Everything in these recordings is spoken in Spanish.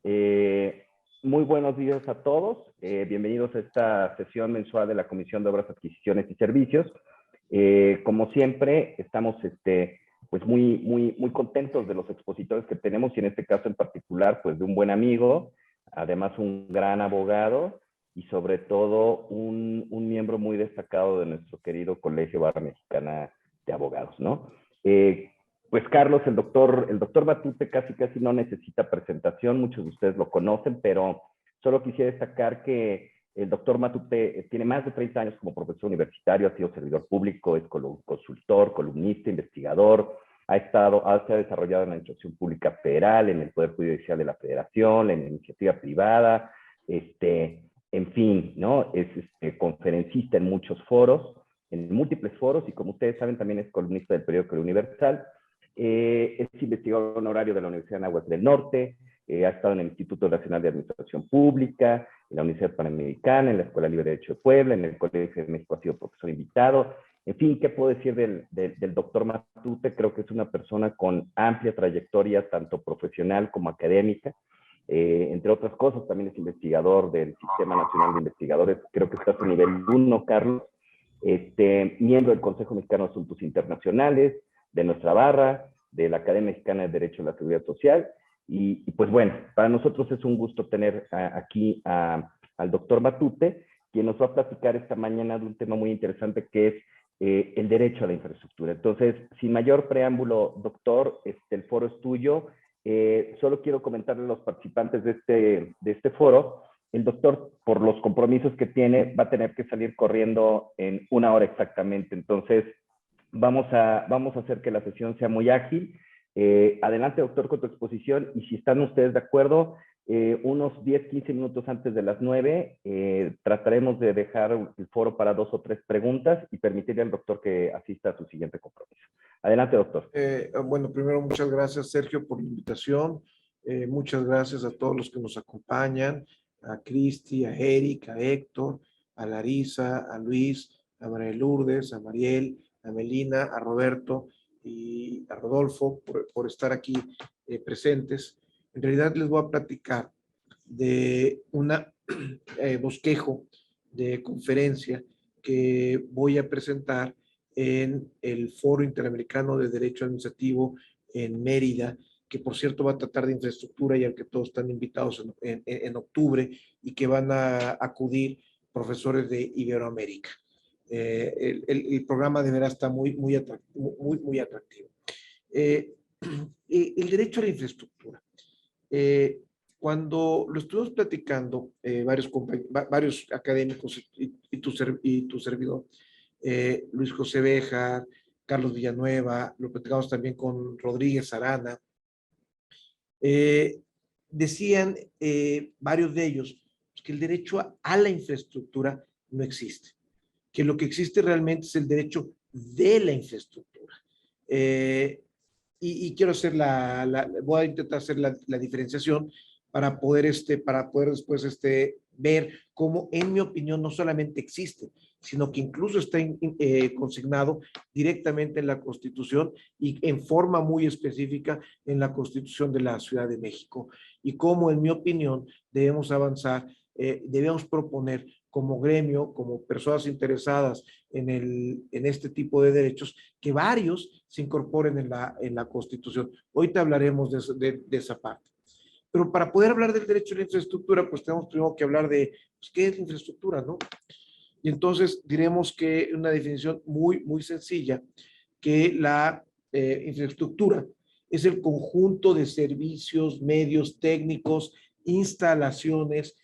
Eh, Muy buenos días a todos. Bienvenidos a esta sesión mensual de la Comisión de Obras, Adquisiciones y Servicios. Como siempre, estamos pues muy contentos de los expositores que tenemos y en este caso en particular, pues de un buen amigo, además un gran abogado y sobre todo un miembro muy destacado de nuestro querido Colegio Barra Mexicana de Abogados, ¿no? Pues Carlos, el doctor Matute casi no necesita presentación, muchos de ustedes lo conocen, pero solo quisiera destacar que el doctor Matute tiene más de 30 años como profesor universitario, ha sido servidor público, es consultor, columnista, investigador, se ha desarrollado en la Administración Pública Federal, en el Poder Judicial de la Federación, en la iniciativa privada, en fin, ¿no? Es conferencista en muchos foros, en múltiples foros, y como ustedes saben, también es columnista del periódico El Universal. Es investigador honorario de la Universidad de Anáhuac del Norte, ha estado en el Instituto Nacional de Administración Pública, en la Universidad Panamericana, en la Escuela Libre de Derecho de Puebla, en el Colegio de México ha sido profesor invitado. En fin, ¿qué puedo decir del doctor Matute? Creo que es una persona con amplia trayectoria, tanto profesional como académica. Entre otras cosas, también es investigador del Sistema Nacional de Investigadores, creo que está a su nivel 1, Carlos, miembro del Consejo Mexicano de Asuntos Internacionales, de nuestra barra, de la Academia Mexicana de Derecho a la Seguridad Social. Y pues bueno, para nosotros es un gusto tener aquí al doctor Matute, quien nos va a platicar esta mañana de un tema muy interesante que es el derecho a la infraestructura. Entonces, sin mayor preámbulo, doctor, el foro es tuyo. Solo quiero comentarle a los participantes de este foro, el doctor, por los compromisos que tiene, va a tener que salir corriendo en 1 hora exactamente. Entonces, vamos a hacer que la sesión sea muy ágil. Adelante, doctor, con tu exposición, y si están ustedes de acuerdo, unos 10-15 minutos antes de las 9, trataremos de dejar el foro para 2 o 3 preguntas y permitirle al doctor que asista a su siguiente compromiso. Adelante, doctor. Bueno, primero, muchas gracias, Sergio, por la invitación. Muchas gracias a todos los que nos acompañan, a Cristi, a Eric, a Héctor, a Larisa, a Luis, a María Lourdes, a Mariel, a Melina, a Roberto y a Rodolfo por estar aquí presentes. En realidad les voy a platicar de una bosquejo de conferencia que voy a presentar en el Foro Interamericano de Derecho Administrativo en Mérida, que por cierto va a tratar de infraestructura y al que todos están invitados en octubre y que van a acudir profesores de Iberoamérica. El programa de veras está muy atractivo. El derecho a la infraestructura. Cuando lo estuvimos platicando, varios académicos y tu servidor, Luis José Béjar, Carlos Villanueva, lo platicamos también con Rodríguez Arana, decían varios de ellos que el derecho a la infraestructura no existe, que lo que existe realmente es el derecho de la infraestructura. Y quiero hacer voy a intentar hacer la diferenciación para poder después ver cómo, en mi opinión, no solamente existe, sino que incluso está consignado directamente en la Constitución y en forma muy específica en la Constitución de la Ciudad de México. Y cómo, en mi opinión, debemos avanzar, debemos proponer como gremio, como personas interesadas en este tipo de derechos, que varios se incorporen en la Constitución. Hoy te hablaremos de esa parte. Pero para poder hablar del derecho a la infraestructura, pues tenemos primero que hablar de pues, qué es la infraestructura, ¿no? Y entonces diremos que una definición muy sencilla, que la infraestructura es el conjunto de servicios, medios técnicos, instalaciones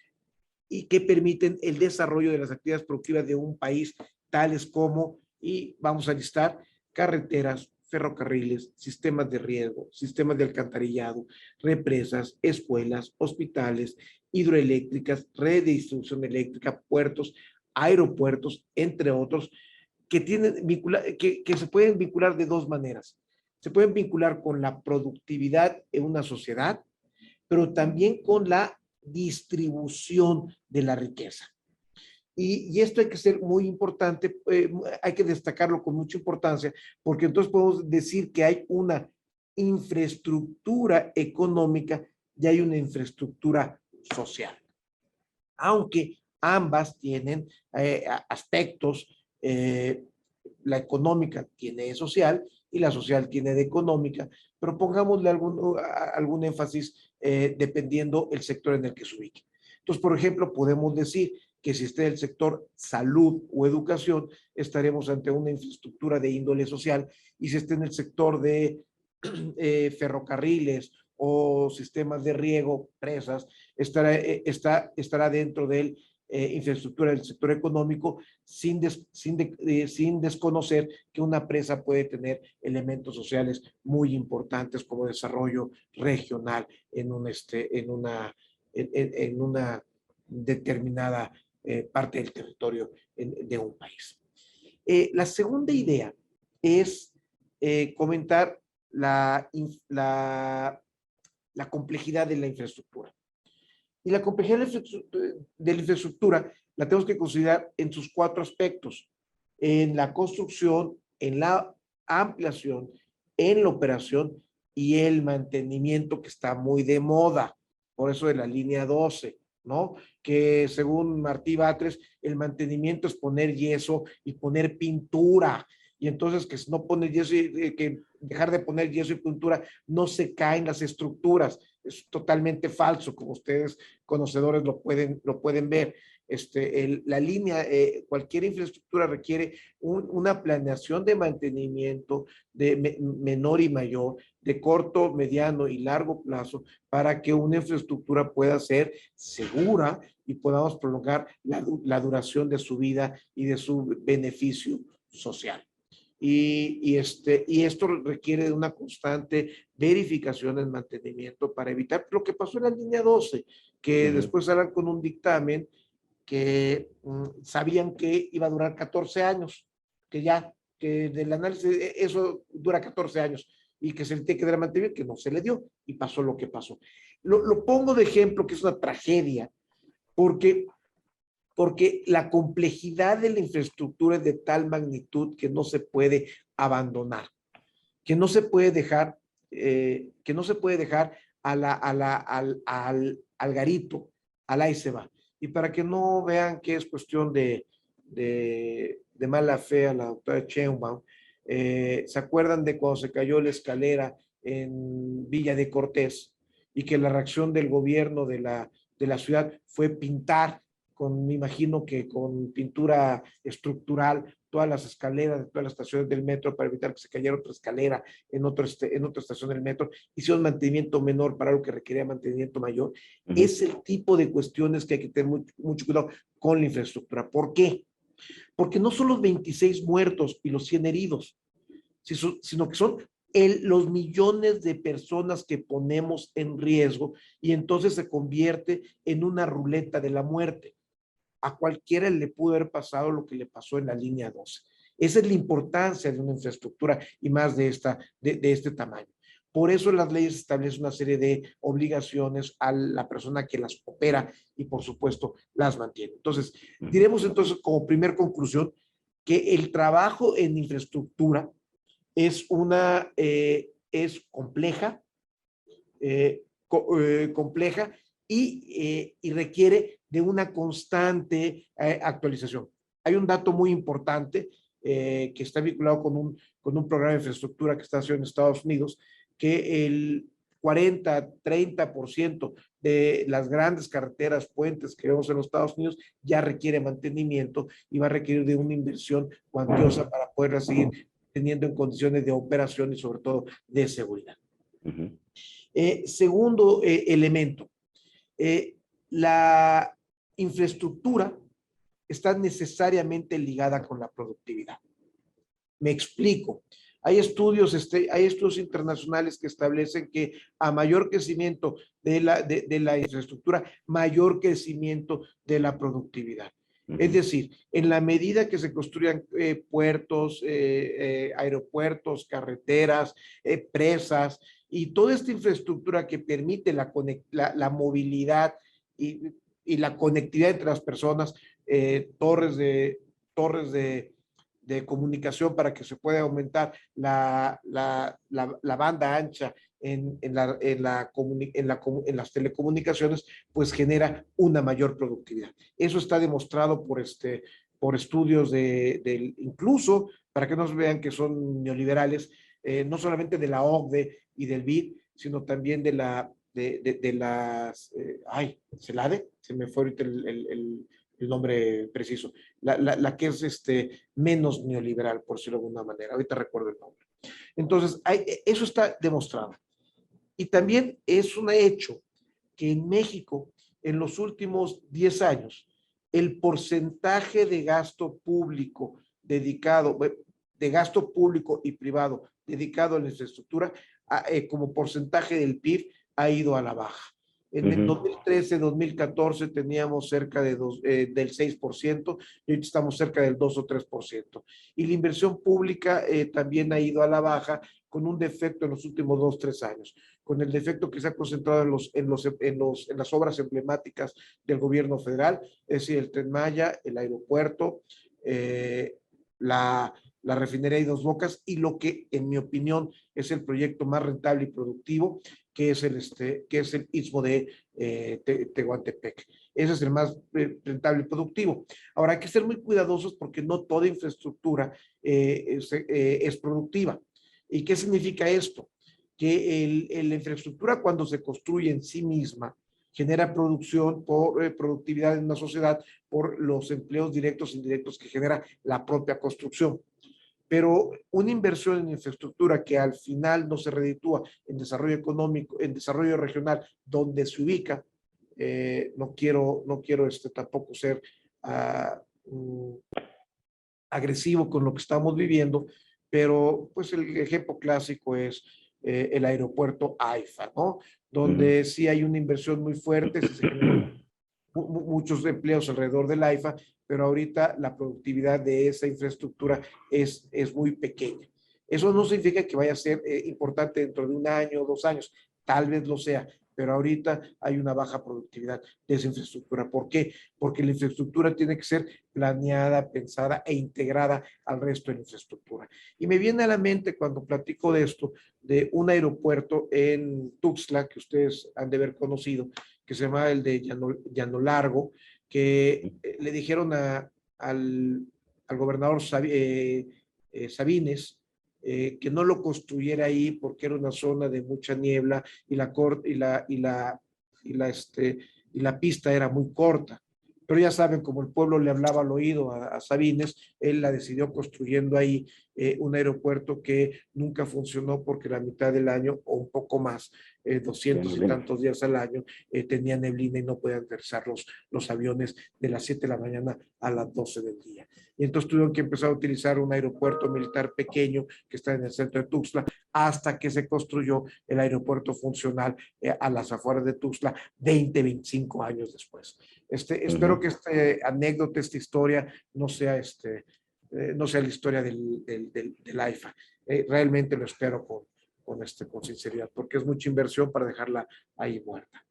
y que permiten el desarrollo de las actividades productivas de un país, tales como, y vamos a listar, carreteras, ferrocarriles, sistemas de riego, sistemas de alcantarillado, represas, escuelas, hospitales, hidroeléctricas, red de distribución eléctrica, puertos, aeropuertos, entre otros, que se pueden vincular de dos maneras. Se pueden vincular con la productividad en una sociedad, pero también con la distribución de la riqueza. Y esto hay que ser muy importante, hay que destacarlo con mucha importancia, porque entonces podemos decir que hay una infraestructura económica ya hay una infraestructura social. Aunque ambas tienen aspectos, la económica tiene de social y la social tiene de económica, pero pongámosle algún énfasis dependiendo el sector en el que se ubique. Entonces, por ejemplo, podemos decir que si está en el sector salud o educación, estaremos ante una infraestructura de índole social, y si está en el sector de ferrocarriles o sistemas de riego, presas, estará dentro del infraestructura del sector económico, sin desconocer que una presa puede tener elementos sociales muy importantes como desarrollo regional en una determinada parte del territorio de un país. La segunda idea es comentar la complejidad de la infraestructura. Y la complejidad de la infraestructura la tenemos que considerar en sus 4 aspectos: en la construcción, en la ampliación, en la operación y el mantenimiento, que está muy de moda. Por eso de la línea 12, ¿no? Que según Martí Batres, el mantenimiento es poner yeso y poner pintura. Y entonces que si no pones yeso, que dejar de poner yeso y pintura, no se caen las estructuras. Es totalmente falso, como ustedes conocedores lo pueden ver. La línea, cualquier infraestructura requiere una planeación de mantenimiento de menor y mayor, de corto, mediano y largo plazo, para que una infraestructura pueda ser segura y podamos prolongar la duración de su vida y de su beneficio social. Y esto requiere de una constante verificación en mantenimiento para evitar lo que pasó en la línea 12, que después salgan con un dictamen que sabían que iba a durar 14 años, que del análisis eso dura 14 años y que se le tiene que dar mantenimiento, que no se le dio, y pasó lo que pasó. Lo pongo de ejemplo, que es una tragedia, porque la complejidad de la infraestructura es de tal magnitud que no se puede abandonar, que no se puede dejar, al garito, al ahí se va. Y para que no vean que es cuestión de mala fe a la doctora Sheinbaum, ¿se acuerdan de cuando se cayó la escalera en Villa de Cortés y que la reacción del gobierno de la ciudad fue pintar me imagino que con pintura estructural, todas las escaleras de todas las estaciones del metro para evitar que se cayera otra escalera en otra estación del metro? Hicieron mantenimiento menor para algo que requería mantenimiento mayor. Es el tipo de cuestiones que hay que tener mucho cuidado con la infraestructura. ¿Por qué? Porque no son los 26 muertos y los 100 heridos, sino que son los millones de personas que ponemos en riesgo, y entonces se convierte en una ruleta de la muerte. A cualquiera le pudo haber pasado lo que le pasó en la línea 12. Esa es la importancia de una infraestructura, y más de este tamaño. Por eso las leyes establecen una serie de obligaciones a la persona que las opera y, por supuesto, las mantiene. Entonces, diremos entonces como primer conclusión que el trabajo en infraestructura es compleja, compleja y requiere de una constante actualización. Hay un dato muy importante que está vinculado con un programa de infraestructura que está haciendo en Estados Unidos, que el 40-30% de las grandes carreteras, puentes que vemos en los Estados Unidos ya requiere mantenimiento y va a requerir de una inversión cuantiosa para poderla seguir teniendo en condiciones de operación y sobre todo de seguridad. Segundo elemento, la infraestructura está necesariamente ligada con la productividad. Me explico. Hay estudios internacionales que establecen que a mayor crecimiento de la infraestructura, mayor crecimiento de la productividad. Es decir, en la medida que se construyan puertos, aeropuertos, carreteras, presas y toda esta infraestructura que permite la movilidad y la conectividad entre las personas, torres de comunicación para que se pueda aumentar la banda ancha en las telecomunicaciones, pues genera una mayor productividad. Eso está demostrado por estudios incluso, para que nos vean que son neoliberales, no solamente de la OCDE y del BID, sino también de las, CELADE, se me fue ahorita el nombre preciso, la que es menos neoliberal, por decirlo de alguna manera. Ahorita recuerdo el nombre. Entonces, eso está demostrado. Y también es un hecho que en México, en los últimos 10 años, el porcentaje de gasto público dedicado, de gasto público y privado dedicado a la infraestructura, como porcentaje del PIB, ha ido a la baja. En el 2013, 2014 teníamos cerca del 6% y hoy estamos cerca del 2 o 3%. Y la inversión pública también ha ido a la baja con un defecto en los últimos 2, 3 años, con el defecto que se ha concentrado en las obras emblemáticas del gobierno federal, es decir, el Tren Maya, el aeropuerto, la refinería de Dos Bocas y lo que, en mi opinión, es el proyecto más rentable y productivo, que es el Istmo de Tehuantepec. Ese es el más rentable y productivo. Ahora, hay que ser muy cuidadosos porque no toda infraestructura es productiva. ¿Y qué significa esto? Que la infraestructura, cuando se construye en sí misma, genera producción por productividad en una sociedad por los empleos directos e indirectos que genera la propia construcción. Pero una inversión en infraestructura que al final no se reditúa en desarrollo económico, en desarrollo regional, donde se ubica, no quiero tampoco ser agresivo con lo que estamos viviendo, pero pues el ejemplo clásico es el aeropuerto AIFA, ¿no? Donde sí hay una inversión muy fuerte, sí se generan muchos empleos alrededor del AIFA, pero ahorita la productividad de esa infraestructura es muy pequeña. Eso no significa que vaya a ser importante dentro de un año o 2 años, tal vez lo sea, pero ahorita hay una baja productividad de esa infraestructura. ¿Por qué? Porque la infraestructura tiene que ser planeada, pensada e integrada al resto de la infraestructura. Y me viene a la mente cuando platico de esto, de un aeropuerto en Tuxtla, que ustedes han de haber conocido, que se llama el de Llano Largo, que le dijeron al gobernador Sabines que no lo construyera ahí porque era una zona de mucha niebla y la pista era muy corta. Pero ya saben, como el pueblo le hablaba al oído a Sabines, él la decidió construyendo ahí un aeropuerto que nunca funcionó porque la mitad del año o un poco más, 200 y tantos días al año, tenía neblina y no podían aterrizar los aviones de las 7 de la mañana a las 12 del día. Y entonces tuvieron que empezar a utilizar un aeropuerto militar pequeño que está en el centro de Tuxtla hasta que se construyó el aeropuerto funcional a las afueras de Tuxtla 20, 25 años después. Espero que esta anécdota, esta historia no sea la historia del AIFA. Realmente lo espero con sinceridad, porque es mucha inversión para dejarla ahí muerta.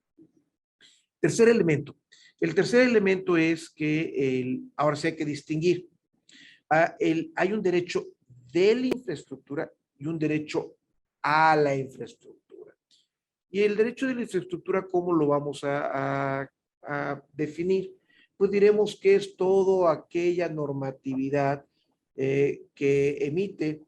Tercer elemento. El tercer elemento es que ahora sí hay que distinguir. Hay un derecho de la infraestructura y un derecho a la infraestructura. Y el derecho de la infraestructura, ¿cómo lo vamos a definir? Pues diremos que es toda aquella normatividad que emite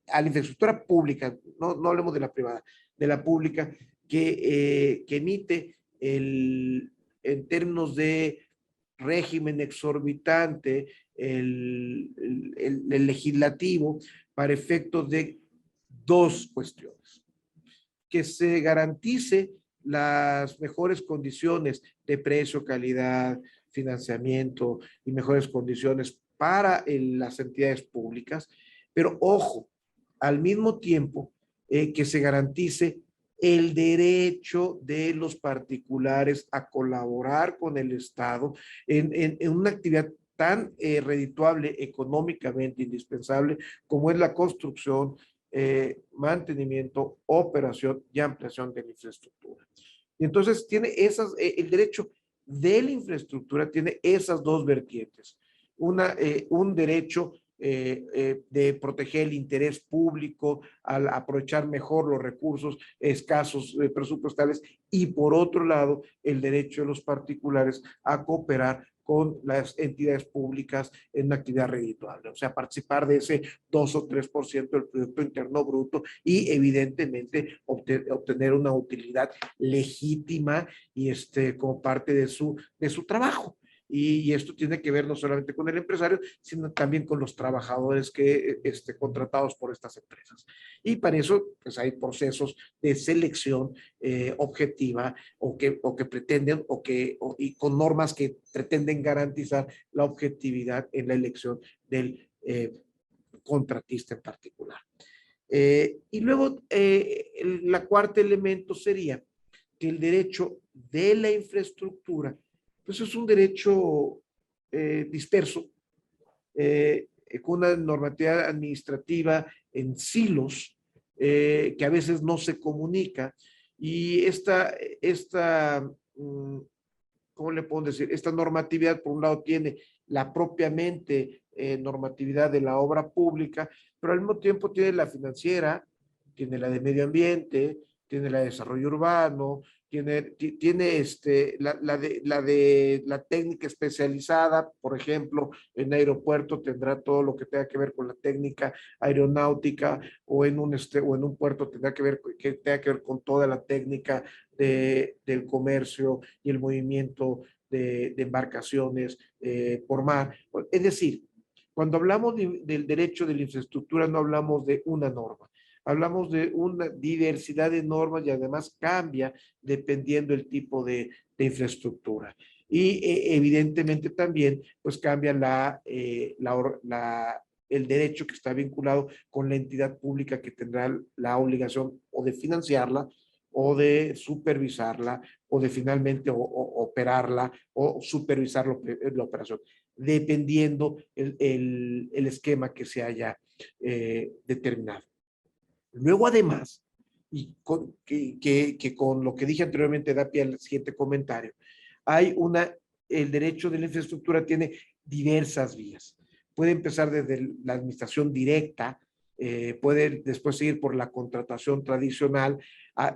a la infraestructura pública, no hablemos de la privada, de la pública, que emite en términos de régimen exorbitante el legislativo para efectos de dos cuestiones. Que se garantice las mejores condiciones de precio, calidad, financiamiento y mejores condiciones para las entidades públicas, pero ojo, al mismo tiempo que se garantice el derecho de los particulares a colaborar con el Estado en una actividad tan redituable económicamente indispensable como es la construcción, mantenimiento, operación y ampliación de la infraestructura. Y entonces tiene el derecho de la infraestructura tiene esas dos vertientes. Un derecho de proteger el interés público al aprovechar mejor los recursos escasos presupuestales, y por otro lado el derecho de los particulares a cooperar con las entidades públicas en una actividad redituable, o sea, participar de ese 2 o 3% del Producto Interno Bruto y evidentemente obtener una utilidad legítima y como parte de su trabajo. Y esto tiene que ver no solamente con el empresario, sino también con los trabajadores que contratados por estas empresas. Y para eso, pues hay procesos de selección objetiva o que pretenden y con normas que pretenden garantizar la objetividad en la elección del contratista en particular. Y luego, la cuarta elemento sería que el derecho de la infraestructura, pues es un derecho disperso, con una normativa administrativa en silos, que a veces no se comunica, y ¿cómo le puedo decir? Esta normatividad, por un lado, tiene la propiamente normatividad de la obra pública, pero al mismo tiempo tiene la financiera, tiene la de medio ambiente, tiene la de desarrollo urbano, tiene la técnica especializada, por ejemplo, en aeropuerto tendrá todo lo que tenga que ver con la técnica aeronáutica, o en un puerto tendrá que tenga que ver con toda la técnica del comercio y el movimiento de embarcaciones por mar. Es decir, cuando hablamos del derecho de la infraestructura, no hablamos de una norma. Hablamos de una diversidad de normas, y además cambia dependiendo el tipo de infraestructura. Y evidentemente también pues cambia el derecho que está vinculado con la entidad pública que tendrá la obligación o de financiarla, o de supervisarla, o de finalmente operarla, o supervisar la operación, dependiendo el esquema que se haya determinado. Luego, además, y que con lo que dije anteriormente da pie al siguiente comentario, el derecho de la infraestructura tiene diversas vías. Puede empezar desde la administración directa, puede después seguir por la contratación tradicional,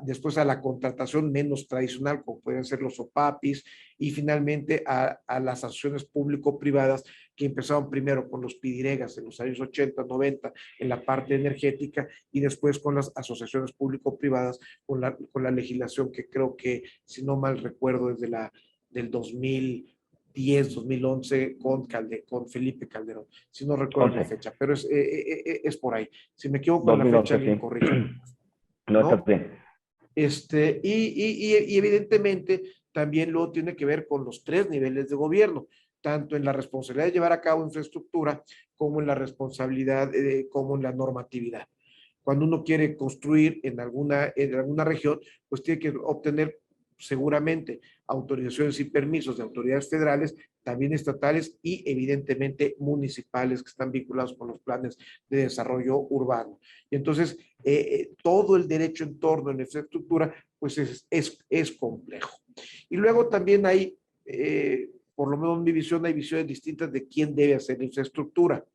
después a la contratación menos tradicional, como pueden ser los OPAPIs, y finalmente a las asociaciones público-privadas, que empezaron primero con los PIDIREGAS en los años 80, 90, en la parte energética, y después con las asociaciones público-privadas, con la legislación que creo que, si no mal recuerdo, desde del 2010, 2011, con Felipe Calderón, si no recuerdo la fecha, pero es por ahí. Si me equivoco en la fecha, alguien corrige. No, está bien. Y evidentemente también luego tiene que ver con los 3 niveles de gobierno, tanto en la responsabilidad de llevar a cabo infraestructura, como en la responsabilidad, como en la normatividad. Cuando uno quiere construir en alguna región, pues tiene que obtener seguramente autorizaciones y permisos de autoridades federales, también estatales y evidentemente municipales, que están vinculados con los planes de desarrollo urbano. Y entonces todo el derecho en torno a la infraestructura pues es complejo. Y luego también hay, por lo menos en mi visión, hay visiones distintas de quién debe hacer la infraestructura.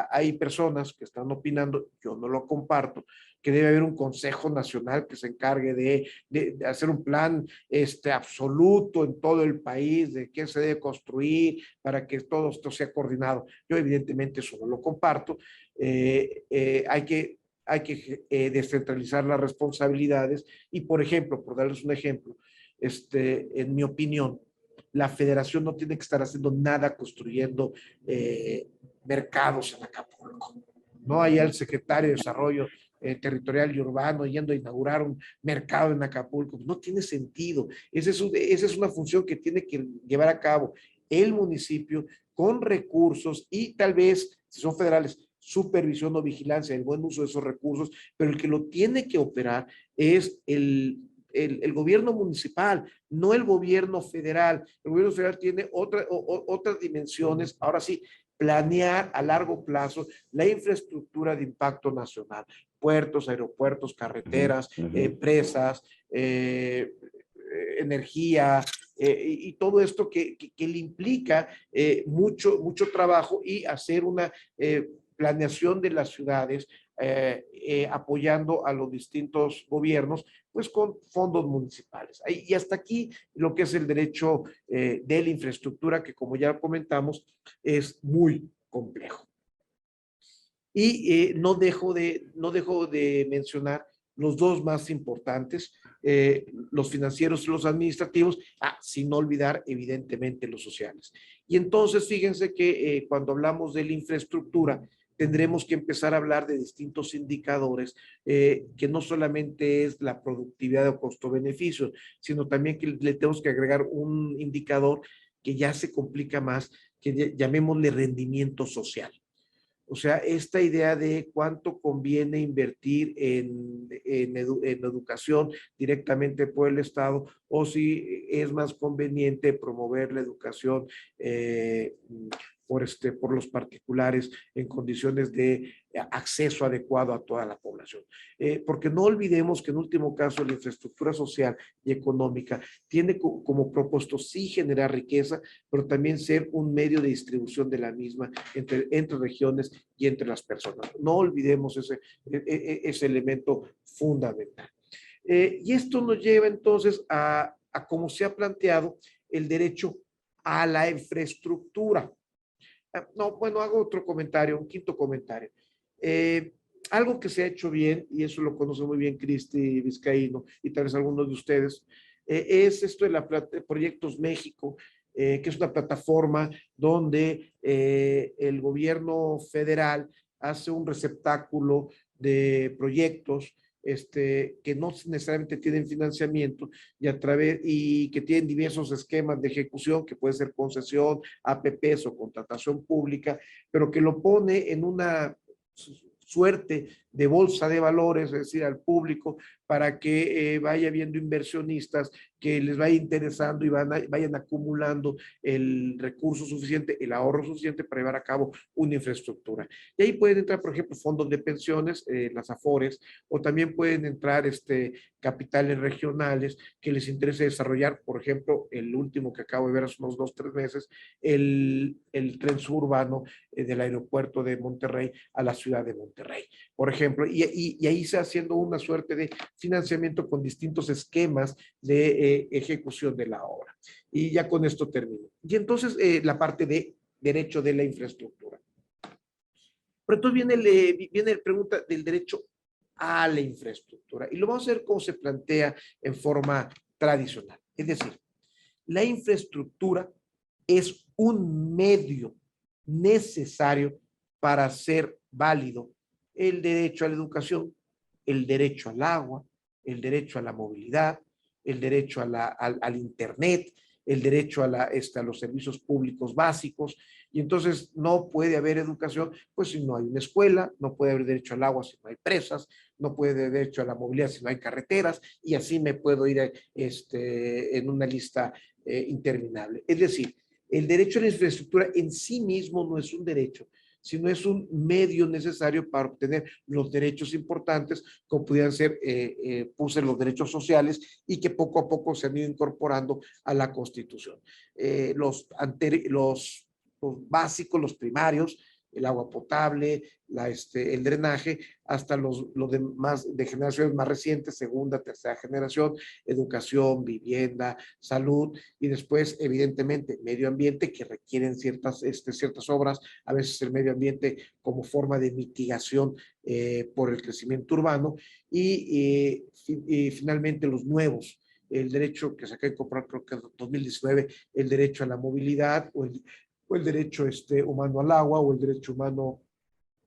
Hay personas que están opinando, yo no lo comparto, que debe haber un Consejo Nacional que se encargue de hacer un plan absoluto en todo el país de qué se debe construir para que todo esto sea coordinado. Yo evidentemente eso no lo comparto. Hay que descentralizar las responsabilidades y, por ejemplo, por darles un ejemplo, en mi opinión, la federación no tiene que estar haciendo nada construyendo mercados en Acapulco. No hay el secretario de Desarrollo Territorial y Urbano yendo a inaugurar un mercado en Acapulco. No tiene sentido. Esa es una función que tiene que llevar a cabo el municipio con recursos y tal vez, si son federales, supervisión o vigilancia del buen uso de esos recursos, pero el que lo tiene que operar es el gobierno municipal, no el gobierno federal. El gobierno federal tiene otras dimensiones. Ahora sí, planear a largo plazo la infraestructura de impacto nacional, puertos, aeropuertos, carreteras, presas, energía, y todo esto que le implica mucho trabajo y hacer una planeación de las ciudades, apoyando a los distintos gobiernos, pues con fondos municipales. Y hasta aquí lo que es el derecho de la infraestructura, que como ya comentamos, es muy complejo. Y no dejo de mencionar los dos más importantes, los financieros y los administrativos, sin olvidar evidentemente los sociales. Y entonces fíjense que cuando hablamos de la infraestructura, tendremos que empezar a hablar de distintos indicadores, que no solamente es la productividad o costo-beneficio, sino también que le tenemos que agregar un indicador que ya se complica más, que llamémosle rendimiento social. O sea, esta idea de cuánto conviene invertir en educación directamente por el Estado, o si es más conveniente promover la educación por los particulares en condiciones de acceso adecuado a toda la población. Porque no olvidemos que en último caso la infraestructura social y económica tiene como propósito sí generar riqueza, pero también ser un medio de distribución de la misma entre regiones y entre las personas. No olvidemos ese elemento fundamental. Y esto nos lleva entonces a cómo se ha planteado el derecho a la infraestructura. No, bueno, hago otro comentario, un quinto comentario. Algo que se ha hecho bien, y eso lo conoce muy bien Cristi Vizcaíno y tal vez algunos de ustedes, es esto de la Proyectos México, que es una plataforma donde el gobierno federal hace un receptáculo de proyectos que no necesariamente tienen financiamiento y que tienen diversos esquemas de ejecución, que puede ser concesión, APPs o contratación pública, pero que lo pone en una suerte de bolsa de valores, es decir, al público, para que vaya viendo inversionistas que les vaya interesando y vayan acumulando el recurso suficiente, el ahorro suficiente para llevar a cabo una infraestructura. Y ahí pueden entrar, por ejemplo, fondos de pensiones, las AFORES, o también pueden entrar capitales regionales que les interese desarrollar, por ejemplo, el último que acabo de ver hace unos 2-3 meses, el tren suburbano del aeropuerto de Monterrey a la ciudad de Monterrey, por ejemplo, y ahí se haciendo una suerte de financiamiento con distintos esquemas de ejecución de la obra. Y ya con esto termino. Y entonces la parte de derecho de la infraestructura. Pero entonces viene la pregunta del derecho a la infraestructura. Y lo vamos a ver cómo se plantea en forma tradicional. Es decir, la infraestructura es un medio necesario para hacer válido el derecho a la educación, el derecho al agua, el derecho a la movilidad, el derecho al Internet, el derecho a los servicios públicos básicos. Y entonces no puede haber educación, pues si no hay una escuela, no puede haber derecho al agua si no hay presas, no puede haber derecho a la movilidad si no hay carreteras, y así me puedo ir en una lista interminable. Es decir, el derecho a la infraestructura en sí mismo no es un derecho, sino es un medio necesario para obtener los derechos importantes, como pudieran ser, puse los derechos sociales, y que poco a poco se han ido incorporando a la Constitución. Los básicos, los primarios, el agua potable, el drenaje, hasta los de generaciones más recientes, segunda, tercera generación, educación, vivienda, salud, y después, evidentemente, medio ambiente, que requieren ciertas obras, a veces el medio ambiente como forma de mitigación por el crecimiento urbano, y finalmente los nuevos, el derecho que se acaba de incorporar, creo que en 2019, el derecho a la movilidad, o el derecho humano al agua, o el derecho humano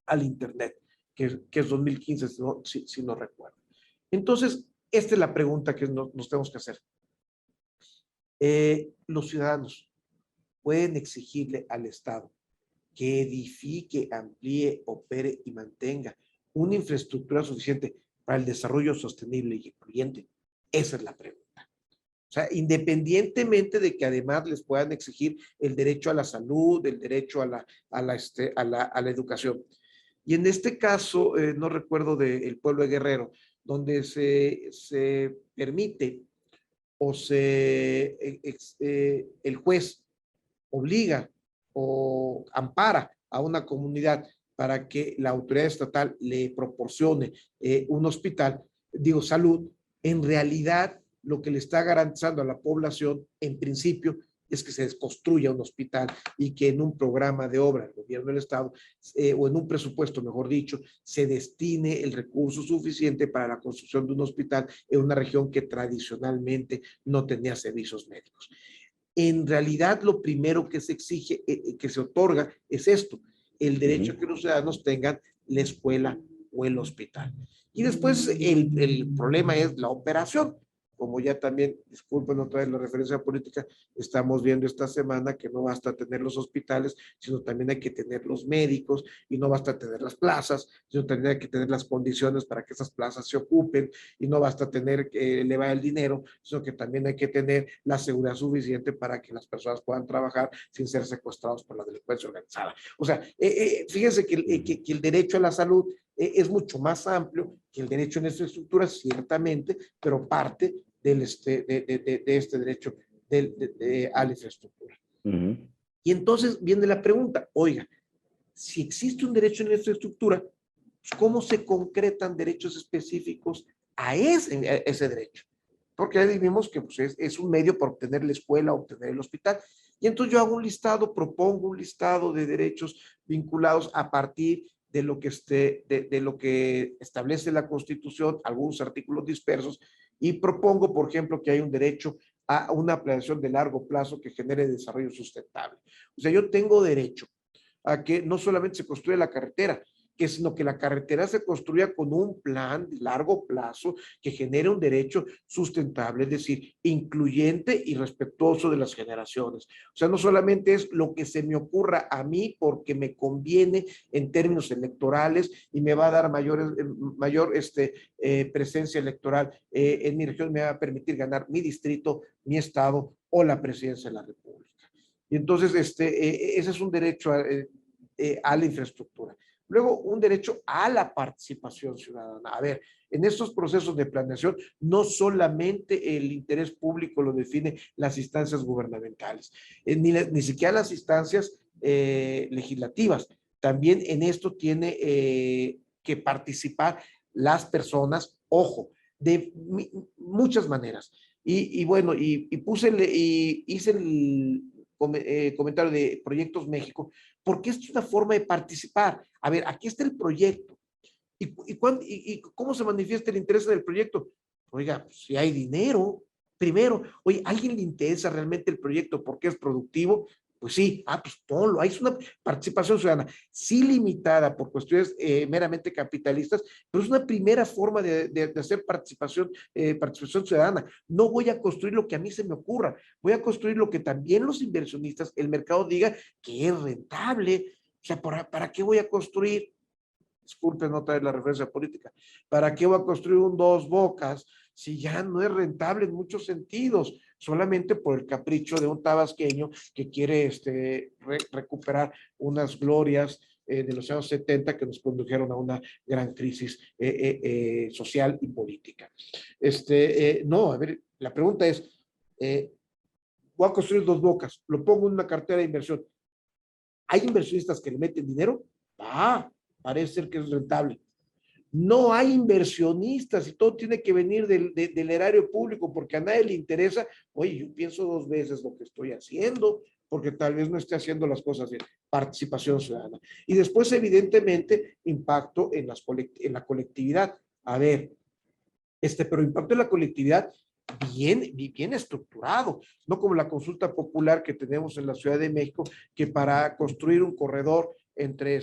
al Internet, que es 2015, si no recuerdo. Entonces, esta es la pregunta que nos tenemos que hacer. Los ciudadanos pueden exigirle al Estado que edifique, amplíe, opere y mantenga una infraestructura suficiente para el desarrollo sostenible y incluyente. Esa es la pregunta. O sea, independientemente de que además les puedan exigir el derecho a la salud, el derecho a la educación. Y en este caso, no recuerdo del pueblo de Guerrero, donde se permite o el juez obliga o ampara a una comunidad para que la autoridad estatal le proporcione un hospital, digo, salud, en realidad lo que le está garantizando a la población, en principio, es que se construya un hospital y que en un programa de obra del gobierno del Estado, o en un presupuesto, mejor dicho, se destine el recurso suficiente para la construcción de un hospital en una región que tradicionalmente no tenía servicios médicos. En realidad, lo primero que se exige, que se otorga, es esto, el derecho a que los ciudadanos tengan la escuela o el hospital. Y después el problema es la operación. Como ya también, disculpen otra vez la referencia política, estamos viendo esta semana que no basta tener los hospitales, sino también hay que tener los médicos, y no basta tener las plazas, sino también hay que tener las condiciones para que esas plazas se ocupen, y no basta tener que elevar el dinero, sino que también hay que tener la seguridad suficiente para que las personas puedan trabajar sin ser secuestrados por la delincuencia organizada. O sea, fíjense que el derecho a la salud es mucho más amplio que el derecho a la infraestructura, ciertamente, pero parte de este derecho a la infraestructura. Y entonces viene la pregunta, oiga, si existe un derecho a la infraestructura, ¿cómo se concretan derechos específicos a ese derecho? Porque ahí vimos que pues, es un medio para obtener la escuela, obtener el hospital. Y entonces yo hago un listado, propongo un listado de derechos vinculados a partir de lo que establece la Constitución, algunos artículos dispersos, y propongo, por ejemplo, que hay un derecho a una planeación de largo plazo que genere desarrollo sustentable. O sea, yo tengo derecho a que no solamente se construya la carretera, sino que la carretera se construya con un plan de largo plazo que genere un derecho sustentable, es decir, incluyente y respetuoso de las generaciones. O sea, no solamente es lo que se me ocurra a mí porque me conviene en términos electorales y me va a dar mayor presencia electoral en mi región, me va a permitir ganar mi distrito, mi estado o la presidencia de la República. Y entonces, ese es un derecho a la infraestructura. Luego, un derecho a la participación ciudadana. A ver, en estos procesos de planeación, no solamente el interés público lo define las instancias gubernamentales, ni siquiera las instancias legislativas. También en esto tiene que participar las personas, ojo, de muchas maneras. Y bueno, hice el comentario de Proyectos México, porque esto es una forma de participar. A ver, aquí está el proyecto. ¿Y cómo se manifiesta el interés del proyecto? Oiga, pues, si hay dinero, primero, oye, ¿a alguien le interesa realmente el proyecto porque es productivo? Pues sí, pues ponlo. Ahí es una participación ciudadana, sí limitada por cuestiones meramente capitalistas, pero es una primera forma de hacer participación ciudadana. No voy a construir lo que a mí se me ocurra, voy a construir lo que también los inversionistas, el mercado diga que es rentable. O sea, ¿para qué voy a construir? Disculpen no traer la referencia política. ¿Para qué voy a construir un Dos Bocas si ya no es rentable en muchos sentidos? Solamente por el capricho de un tabasqueño que quiere recuperar unas glorias de los años 70 que nos condujeron a una gran crisis social y política. No, a ver, la pregunta es, voy a construir Dos Bocas, lo pongo en una cartera de inversión. ¿Hay inversionistas que le meten dinero? Parece ser que es rentable. No hay inversionistas y todo tiene que venir del erario público porque a nadie le interesa. Oye, yo pienso dos veces lo que estoy haciendo porque tal vez no esté haciendo las cosas bien. Participación ciudadana. Y después, evidentemente, impacto en la colectividad. A ver, pero impacto en la colectividad bien estructurado, no como la consulta popular que tenemos en la Ciudad de México, que para construir un corredor entre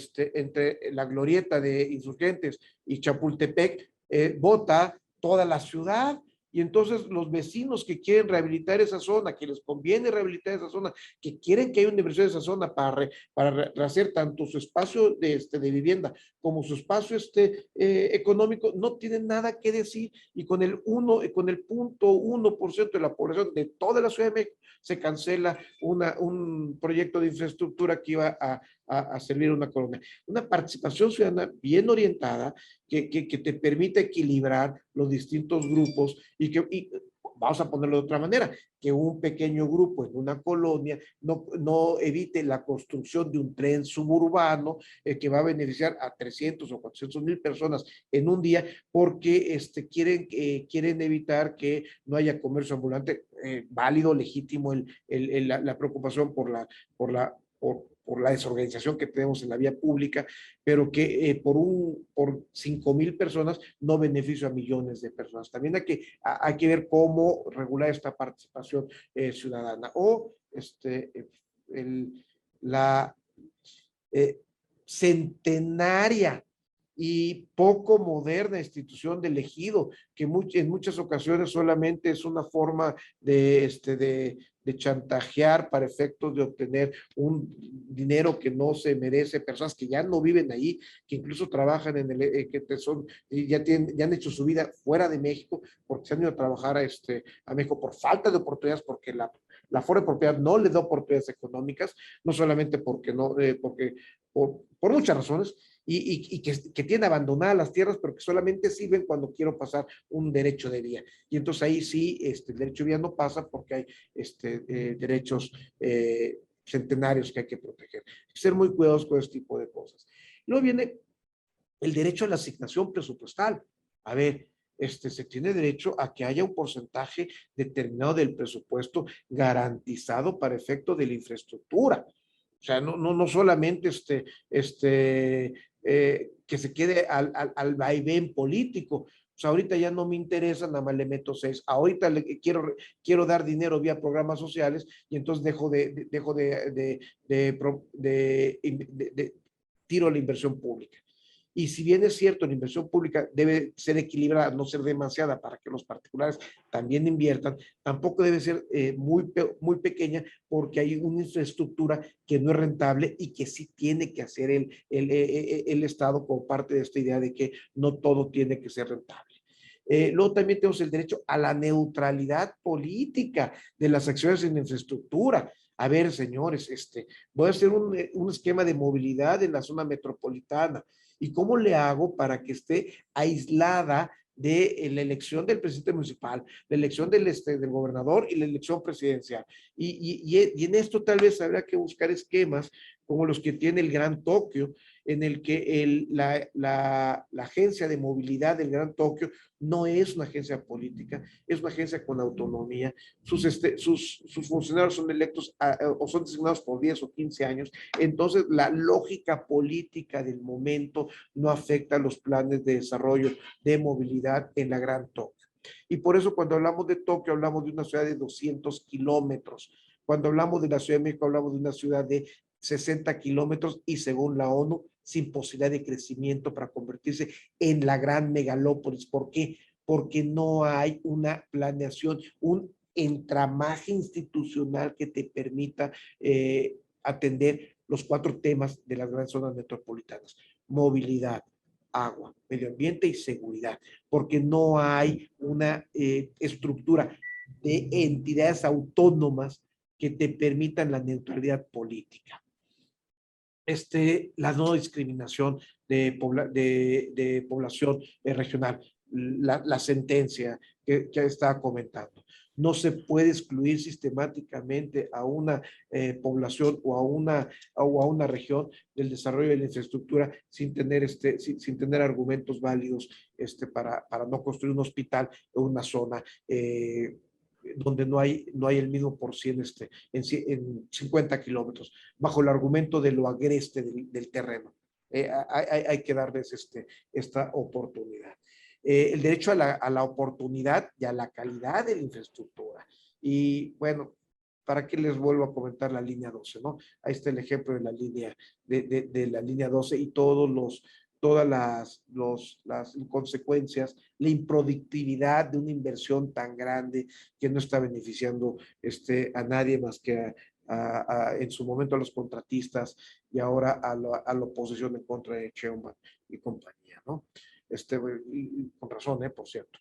la glorieta de Insurgentes y Chapultepec, vota toda la ciudad. Y entonces los vecinos que quieren rehabilitar esa zona, que les conviene rehabilitar esa zona, que quieren que haya una inversión en esa zona para rehacer tanto su espacio de vivienda como su espacio económico, no tienen nada que decir. Y con el 0.1% de la población de toda la Ciudad de México se cancela un proyecto de infraestructura que iba a servir a una colonia. Una participación ciudadana bien orientada que te permite equilibrar los distintos grupos y O vamos a ponerlo de otra manera, que un pequeño grupo en una colonia no evite la construcción de un tren suburbano que va a beneficiar a 300 o 400,000 personas en un día porque quieren evitar que no haya comercio ambulante. Válido, legítimo la preocupación por la desorganización que tenemos en la vía pública, pero que por 5,000 personas no beneficia a millones de personas. También hay que ver cómo regular esta participación ciudadana. O la centenaria y poco moderna institución del ejido, que en muchas ocasiones solamente es una forma de chantajear para efectos de obtener un dinero que no se merece, personas que ya no viven ahí, que incluso trabajan ya han hecho su vida fuera de México, porque se han ido a trabajar a México por falta de oportunidades, porque la Foro de Propiedad no les da oportunidades económicas, no solamente por muchas razones, y que tienen abandonadas las tierras, pero que solamente sirven cuando quiero pasar un derecho de vía. Y entonces ahí sí, el derecho de vía no pasa porque hay derechos centenarios que hay que proteger. Hay que ser muy cuidadosos con este tipo de cosas. Luego viene el derecho a la asignación presupuestal. A ver, se tiene derecho a que haya un porcentaje determinado del presupuesto garantizado para efecto de la infraestructura. O sea, no solamente que se quede al vaivén político. O sea, ahorita ya no me interesa, nada más le meto 6. Ahorita quiero dar dinero vía programas sociales y entonces tiro la inversión pública. Y si bien es cierto, la inversión pública debe ser equilibrada, no ser demasiada para que los particulares también inviertan, tampoco debe ser muy pequeña porque hay una infraestructura que no es rentable y que sí tiene que hacer el Estado como parte de esta idea de que no todo tiene que ser rentable. Luego también tenemos el derecho a la neutralidad política de las acciones en infraestructura. A ver, señores, voy a hacer un esquema de movilidad en la zona metropolitana. ¿Y cómo le hago para que esté aislada de la elección del presidente municipal, la elección del gobernador y la elección presidencial? Y en esto tal vez habrá que buscar esquemas como los que tiene el Gran Tokio, en el que la agencia de movilidad del Gran Tokio no es una agencia política, es una agencia con autonomía. Sus funcionarios son electos o son designados por 10 o 15 años. Entonces, la lógica política del momento no afecta los planes de desarrollo de movilidad en la Gran Tokio. Y por eso cuando hablamos de Tokio, hablamos de una ciudad de 200 kilómetros. Cuando hablamos de la Ciudad de México, hablamos de una ciudad de 60 kilómetros y según la ONU, sin posibilidad de crecimiento para convertirse en la gran megalópolis. ¿Por qué? Porque no hay una planeación, un entramaje institucional que te permita atender los 4 temas de las grandes zonas metropolitanas: movilidad, agua, medio ambiente y seguridad, porque no hay una estructura de entidades autónomas que te permitan la neutralidad política. La no discriminación de población regional, la sentencia que estaba comentando. No se puede excluir sistemáticamente a una población o a una región del desarrollo de la infraestructura sin tener argumentos válidos para no construir un hospital en una zona donde no hay el mismo por 100 en 50 kilómetros, bajo el argumento de lo agreste del terreno. Hay que darles esta oportunidad. El derecho a la oportunidad y a la calidad de la infraestructura. Y bueno, ¿para qué les vuelvo a comentar la línea 12? ¿No? Ahí está el ejemplo de la línea 12 y todas las consecuencias, la improductividad de una inversión tan grande que no está beneficiando a nadie más que en su momento a los contratistas y ahora a la oposición en contra de Sheinbaum y compañía, ¿no? Y con razón, por cierto.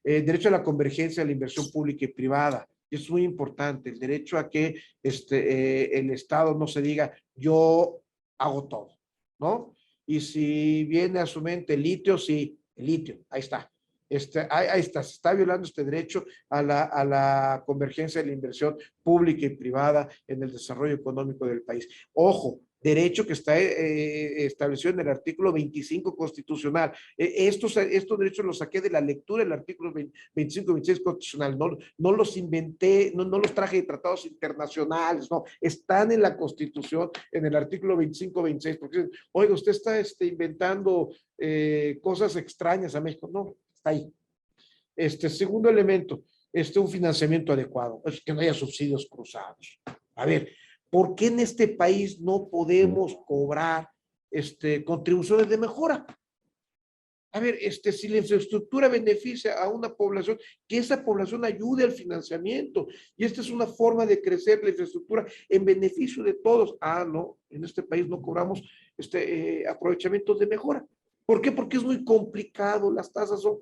Derecho a la convergencia de la inversión pública y privada. Es muy importante el derecho a que el Estado no se diga yo hago todo, ¿no? Y si viene a su mente el litio, sí, el litio, ahí está. Ahí está, se está violando este derecho a la convergencia de la inversión pública y privada en el desarrollo económico del país. Ojo, derecho que está establecido en el artículo 25 constitucional. Estos derechos los saqué de la lectura del artículo 25 y 26 constitucional. No los inventé, no los traje de tratados internacionales, no. Están en la Constitución, en el artículo 25, 26. Porque, oiga, usted está inventando cosas extrañas a México. No, está ahí. Segundo elemento, un financiamiento adecuado. Es que no haya subsidios cruzados. A ver, ¿por qué en este país no podemos cobrar contribuciones de mejora? A ver, si la infraestructura beneficia a una población, que esa población ayude al financiamiento. Y esta es una forma de crecer la infraestructura en beneficio de todos. Ah, no, en este país no cobramos aprovechamientos de mejora. ¿Por qué? Porque es muy complicado. Las tasas son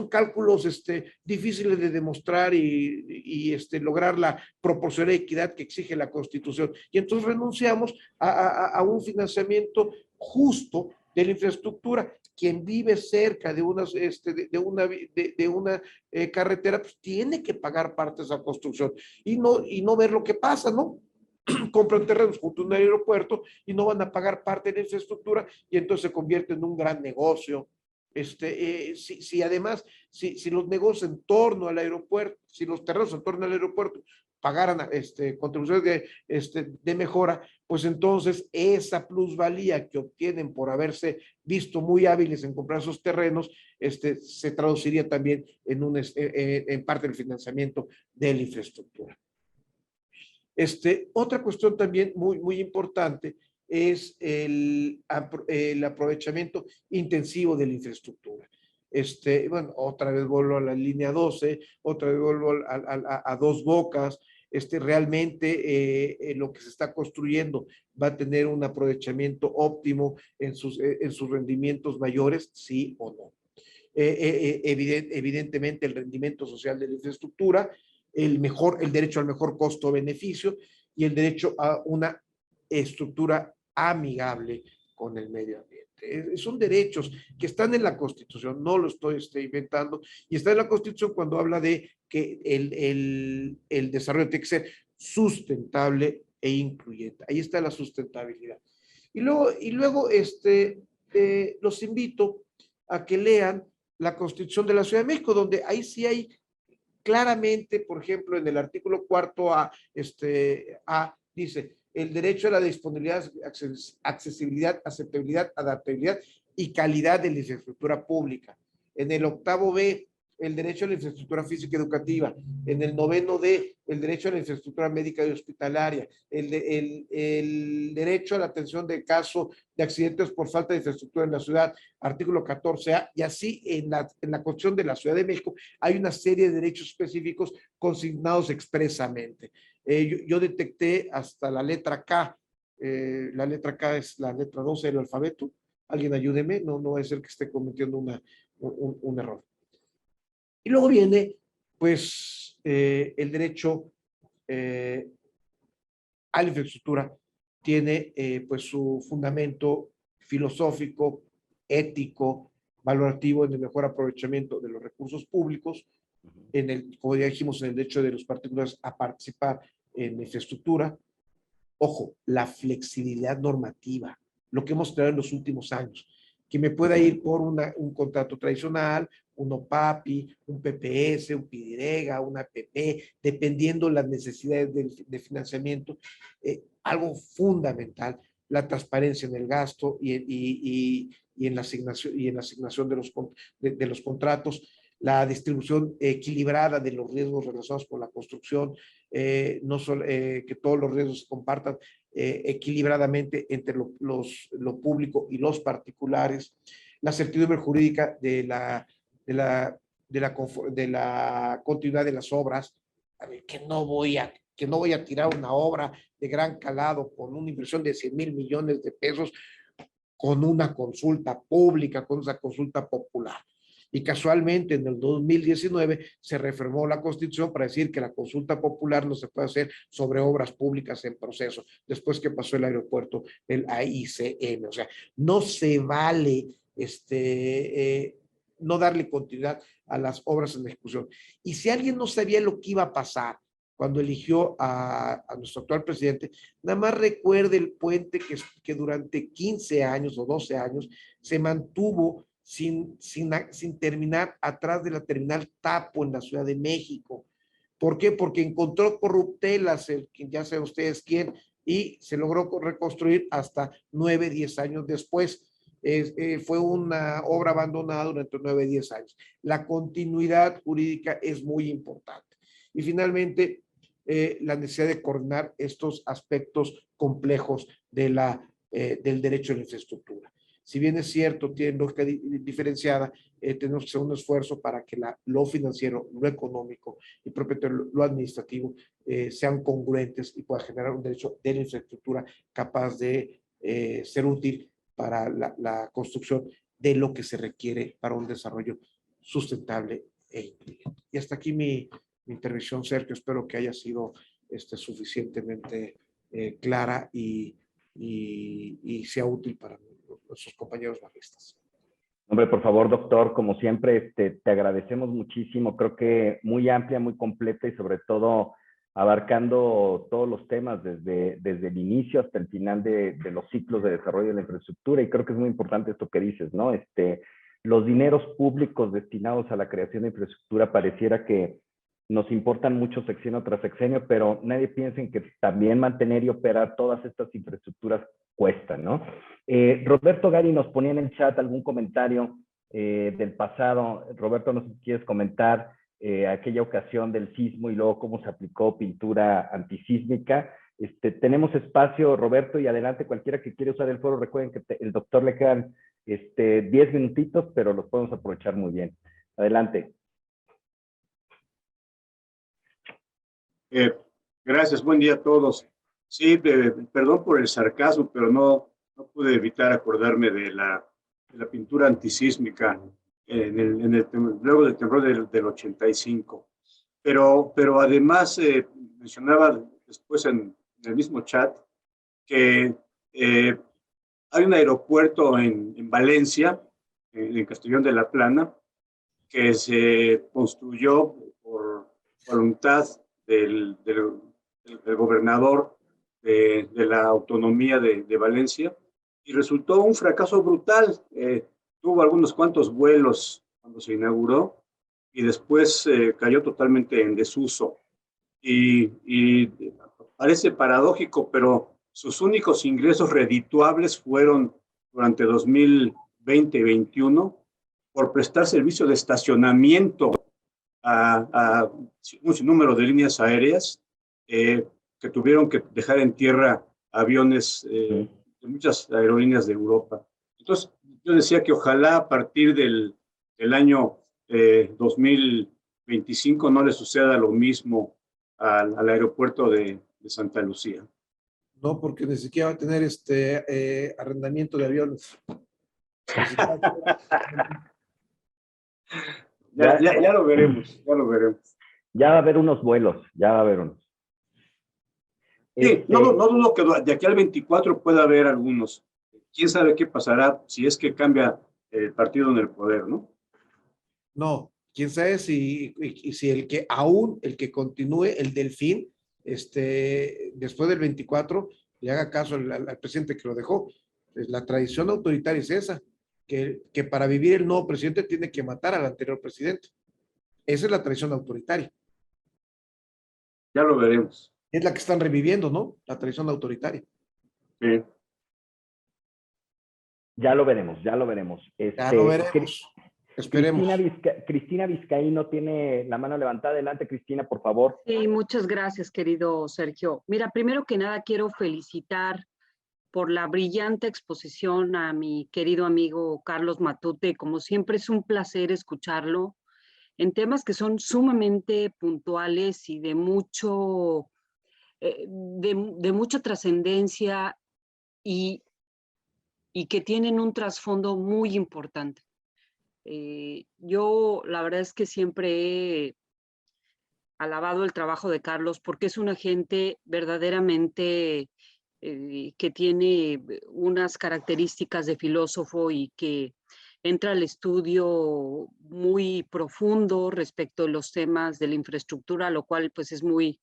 cálculos difíciles de demostrar y lograr la proporcionalidad y equidad que exige la Constitución. Y entonces renunciamos a un financiamiento justo de la infraestructura. Quien vive cerca de una carretera, pues tiene que pagar parte de esa construcción y no ver lo que pasa, ¿no? Compran terrenos junto a un aeropuerto y no van a pagar parte de la infraestructura y entonces se convierte en un gran negocio. Además, si los negocios en torno al aeropuerto, si los terrenos en torno al aeropuerto pagaran contribuciones de mejora, pues entonces esa plusvalía que obtienen por haberse visto muy hábiles en comprar esos terrenos, se traduciría también en parte del financiamiento de la infraestructura. Otra cuestión también muy, muy importante es el aprovechamiento intensivo de la infraestructura. Bueno, otra vez vuelvo a la línea 12, otra vez vuelvo a Dos Bocas. Realmente lo que se está construyendo va a tener un aprovechamiento óptimo en sus rendimientos mayores, sí o no. Evidentemente el rendimiento social de la infraestructura, el derecho al mejor costo-beneficio y el derecho a una estructura amigable con el medio ambiente. Son derechos que están en la Constitución, no lo estoy inventando, y está en la Constitución cuando habla de que el desarrollo tiene que ser sustentable e incluyente. Ahí está la sustentabilidad. Y luego los invito a que lean la Constitución de la Ciudad de México, donde ahí sí hay claramente, por ejemplo, en el artículo 4A, dice, el derecho a la disponibilidad, accesibilidad, aceptabilidad, adaptabilidad y calidad de la infraestructura pública. En el 8B, el derecho a la infraestructura física educativa. En el 9D, el derecho a la infraestructura médica y hospitalaria. El derecho a la atención de caso de accidentes por falta de infraestructura en la ciudad. Artículo 14A. Y así en la Constitución de la Ciudad de México hay una serie de derechos específicos consignados expresamente. Yo detecté hasta la letra K. La letra K es la letra 12 del alfabeto. Alguien ayúdeme, no es el que esté cometiendo un error. Y luego viene, pues, el derecho a la infraestructura. Tiene, pues, su fundamento filosófico, ético, valorativo en el mejor aprovechamiento de los recursos públicos, como ya dijimos, en el derecho de los particulares a participar en infraestructura. Ojo, la flexibilidad normativa, lo que hemos creado en los últimos años, que me pueda ir por un contrato tradicional, un OPAPI, un PPS, un PIDIREGA, una APP, dependiendo las necesidades de financiamiento. Algo fundamental, la transparencia en el gasto y en la asignación de los contratos, la distribución equilibrada de los riesgos relacionados con la construcción, no solo, que todos los riesgos se compartan equilibradamente entre lo público y los particulares, la certidumbre jurídica de la continuidad de las obras, que no voy a tirar una obra de gran calado con una inversión de 100,000 millones de pesos con una consulta pública, con esa consulta popular. Y casualmente en el 2019 se reformó la Constitución para decir que la consulta popular no se puede hacer sobre obras públicas en proceso, después que pasó el aeropuerto del AICM. O sea, no se vale no darle continuidad a las obras en ejecución. Y si alguien no sabía lo que iba a pasar cuando eligió a nuestro actual presidente, nada más recuerde el puente que durante 15 años o 12 años se mantuvo sin terminar atrás de la terminal Tapo en la Ciudad de México. ¿Por qué? Porque encontró corruptelas, ya saben ustedes quién, y se logró reconstruir hasta 9, 10 años después. Fue una obra abandonada durante 9, 10 años. La continuidad jurídica es muy importante. Y finalmente, la necesidad de coordinar estos aspectos complejos del derecho a la infraestructura. Si bien es cierto, tiene lógica diferenciada, tenemos que hacer un esfuerzo para que lo financiero, lo económico y propiamente lo administrativo sean congruentes y pueda generar un derecho de la infraestructura capaz de ser útil para la construcción de lo que se requiere para un desarrollo sustentable e incluyente. Y hasta aquí mi intervención, Sergio. Espero que haya sido suficientemente clara y sea útil para nuestros compañeros baristas. Hombre, por favor, doctor, como siempre, te agradecemos muchísimo. Creo que muy amplia, muy completa y sobre todo abarcando todos los temas desde el inicio hasta el final de los ciclos de desarrollo de la infraestructura. Y creo que es muy importante esto que dices, ¿no? Los dineros públicos destinados a la creación de infraestructura pareciera que nos importan mucho sexenio tras sexenio, pero nadie piensa en que también mantener y operar todas estas infraestructuras cuesta, ¿no? Roberto Gari nos ponía en el chat algún comentario del pasado. Roberto, no sé si quieres comentar aquella ocasión del sismo y luego cómo se aplicó pintura antisísmica. Tenemos espacio, Roberto, y adelante cualquiera que quiera usar el foro. Recuerden que el doctor le quedan 10 minutitos, pero los podemos aprovechar muy bien. Adelante. Gracias, buen día a todos. Sí, perdón por el sarcasmo, pero no pude evitar acordarme de la pintura antisísmica luego del temblor del 85. Pero además mencionaba después en el mismo chat que hay un aeropuerto en Valencia, en Castellón de la Plana, que se construyó por voluntad del gobernador de la autonomía de Valencia, y resultó un fracaso brutal. Tuvo algunos cuantos vuelos cuando se inauguró y después cayó totalmente en desuso. Y parece paradójico, pero sus únicos ingresos redituables fueron durante 2020 y 2021 por prestar servicio de estacionamiento a un sinnúmero de líneas aéreas que tuvieron que dejar en tierra aviones de muchas aerolíneas de Europa. Entonces, yo decía que ojalá a partir del año 2025 no le suceda lo mismo al aeropuerto de Santa Lucía. No, porque ni siquiera va a tener arrendamiento de aviones. Ya lo veremos, ya lo veremos. Ya va a haber unos vuelos, ya va a haber unos. Sí, no dudo que de aquí al 24 pueda haber algunos. ¿Quién sabe qué pasará si es que cambia el partido en el poder, no? No, quién sabe si el que continúe, el Delfín, después del 24, le haga caso al presidente que lo dejó. La tradición autoritaria es esa, que para vivir el nuevo presidente tiene que matar al anterior presidente. Esa es la tradición autoritaria. Ya lo veremos. Es la que están reviviendo, ¿no? La tradición autoritaria. Sí. Ya lo veremos, ya lo veremos. Ya lo veremos. Esperemos. Cristina Vizcaíno tiene la mano levantada. Adelante, Cristina, por favor. Sí, muchas gracias, querido Sergio. Mira, primero que nada quiero felicitar por la brillante exposición a mi querido amigo Carlos Matute. Como siempre es un placer escucharlo en temas que son sumamente puntuales y de mucha trascendencia y que tienen un trasfondo muy importante. Yo la verdad es que siempre he alabado el trabajo de Carlos porque es una gente verdaderamente que tiene unas características de filósofo y que entra al estudio muy profundo respecto de los temas de la infraestructura, lo cual pues es muy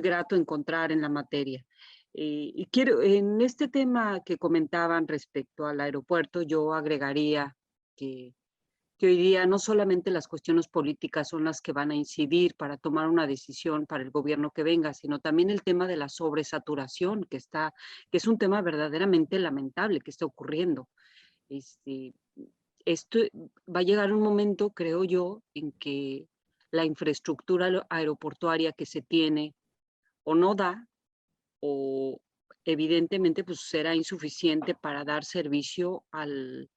grato encontrar en la materia. Y quiero, en este tema que comentaban respecto al aeropuerto, yo agregaría que hoy día no solamente las cuestiones políticas son las que van a incidir para tomar una decisión para el gobierno que venga, sino también el tema de la sobresaturación que es un tema verdaderamente lamentable que está ocurriendo. Este, Esto va a llegar un momento, creo yo, en que la infraestructura aeroportuaria que se tiene o no da o evidentemente pues será insuficiente para dar servicio al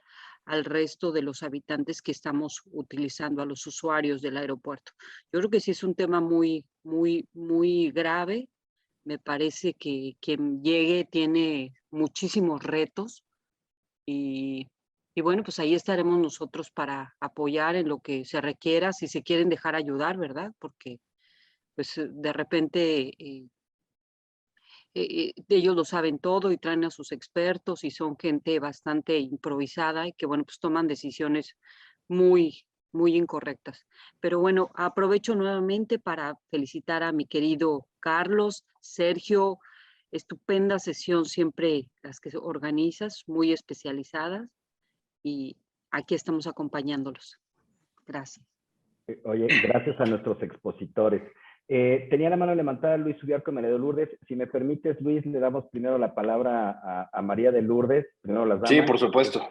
resto de los habitantes que estamos utilizando, a los usuarios del aeropuerto. Yo creo que sí es un tema muy grave. Me parece que quien llegue tiene muchísimos retos y, y bueno, pues ahí estaremos nosotros para apoyar en lo que se requiera, si se quieren dejar ayudar, ¿verdad? Porque pues de repente ellos lo saben todo y traen a sus expertos y son gente bastante improvisada y que, bueno, pues toman decisiones muy incorrectas. Pero bueno, aprovecho nuevamente para felicitar a mi querido Carlos, Sergio, estupenda sesión siempre las que organizas, muy especializadas y aquí estamos acompañándolos. Gracias. Oye, gracias a nuestros expositores. Tenía la mano levantada Luis Ubiarco y María de Lourdes. Si me permites, Luis, le damos primero la palabra a María de Lourdes, primero las damas. Sí, por supuesto.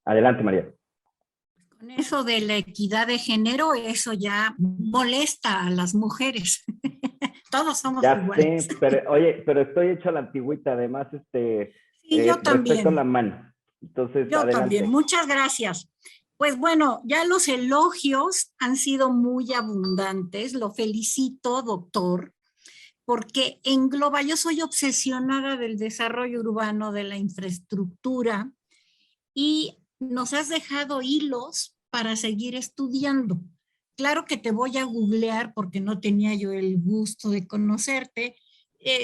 Adelante, María. Con eso de la equidad de género, eso ya molesta a las mujeres. Todos somos ya iguales. Sé, pero, oye, pero estoy hecho a la antigüita, además, Sí, yo también. respeto la mano. Entonces, yo adelante. también. Muchas gracias. Pues bueno, ya los elogios han sido muy abundantes. Lo felicito, doctor, porque engloba, yo soy obsesionada del desarrollo urbano, de la infraestructura, y nos has dejado hilos para seguir estudiando. Claro que te voy a googlear porque no tenía yo el gusto de conocerte.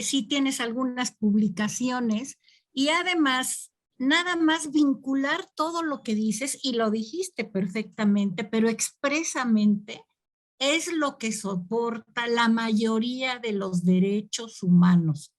Si tienes algunas publicaciones y además nada más vincular todo lo que dices, y lo dijiste perfectamente, pero expresamente es lo que soporta la mayoría de los derechos humanos.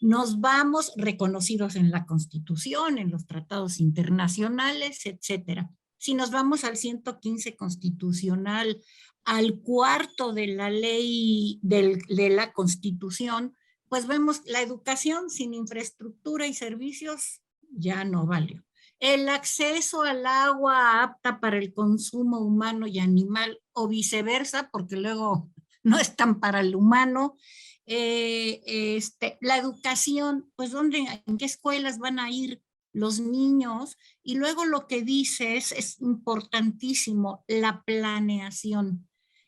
Nos vamos reconocidos en la Constitución, en los tratados internacionales, etcétera. Si nos vamos al 115 constitucional, al cuarto de la ley de la Constitución, pues vemos la educación sin infraestructura y servicios ya no valió. El acceso al agua apta para el consumo humano y animal o viceversa, porque luego no están para el humano. La educación, pues en qué escuelas van a ir los niños, y luego lo que dices es importantísimo, la planeación.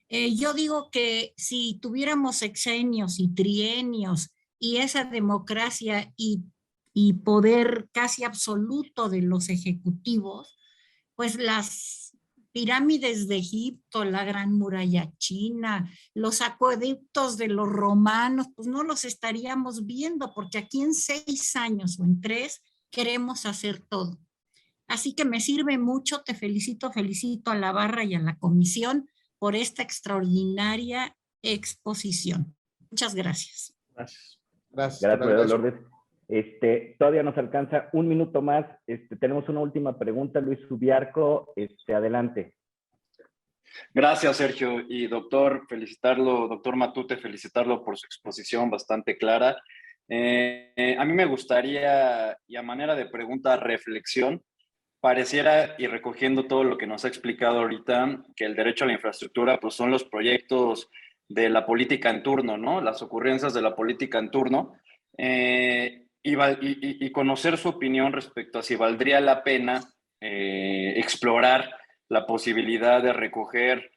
Yo digo que si tuviéramos sexenios y trienios y esa democracia y poder casi absoluto de los ejecutivos, pues las pirámides de Egipto, la Gran Muralla China, los acueductos de los romanos, pues no los estaríamos viendo, porque aquí en 6 años o en 3 queremos hacer todo. Así que me sirve mucho, te felicito a la barra y a la comisión por esta extraordinaria exposición. Muchas gracias. Gracias. Gracias, María Lourdes. Todavía nos alcanza un minuto más. Tenemos una última pregunta, Luis Ubiarco. Adelante. Gracias, Sergio. Y doctor, felicitarlo, doctor Matute, felicitarlo por su exposición bastante clara. A mí me gustaría, y a manera de pregunta, reflexión, pareciera, y recogiendo todo lo que nos ha explicado ahorita, que el derecho a la infraestructura pues son los proyectos de la política en turno, ¿no? Las ocurrencias de la política en turno. Y conocer su opinión respecto a si valdría la pena explorar la posibilidad de recoger,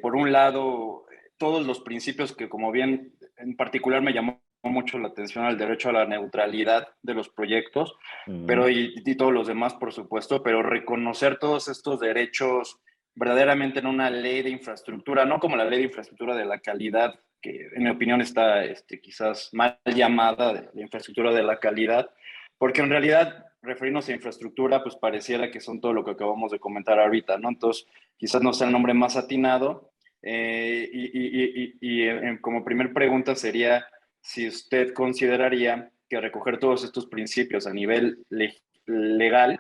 por un lado, todos los principios que, como bien en particular me llamó mucho la atención al derecho a la neutralidad de los proyectos, pero y todos los demás, por supuesto, pero reconocer todos estos derechos verdaderamente en una ley de infraestructura, no como la ley de infraestructura de la calidad, que en mi opinión está quizás mal llamada de infraestructura de la calidad, porque en realidad referirnos a infraestructura, pues pareciera que son todo lo que acabamos de comentar ahorita, ¿no? Entonces, quizás no sea el nombre más atinado. Como primer pregunta sería si usted consideraría que recoger todos estos principios a nivel legal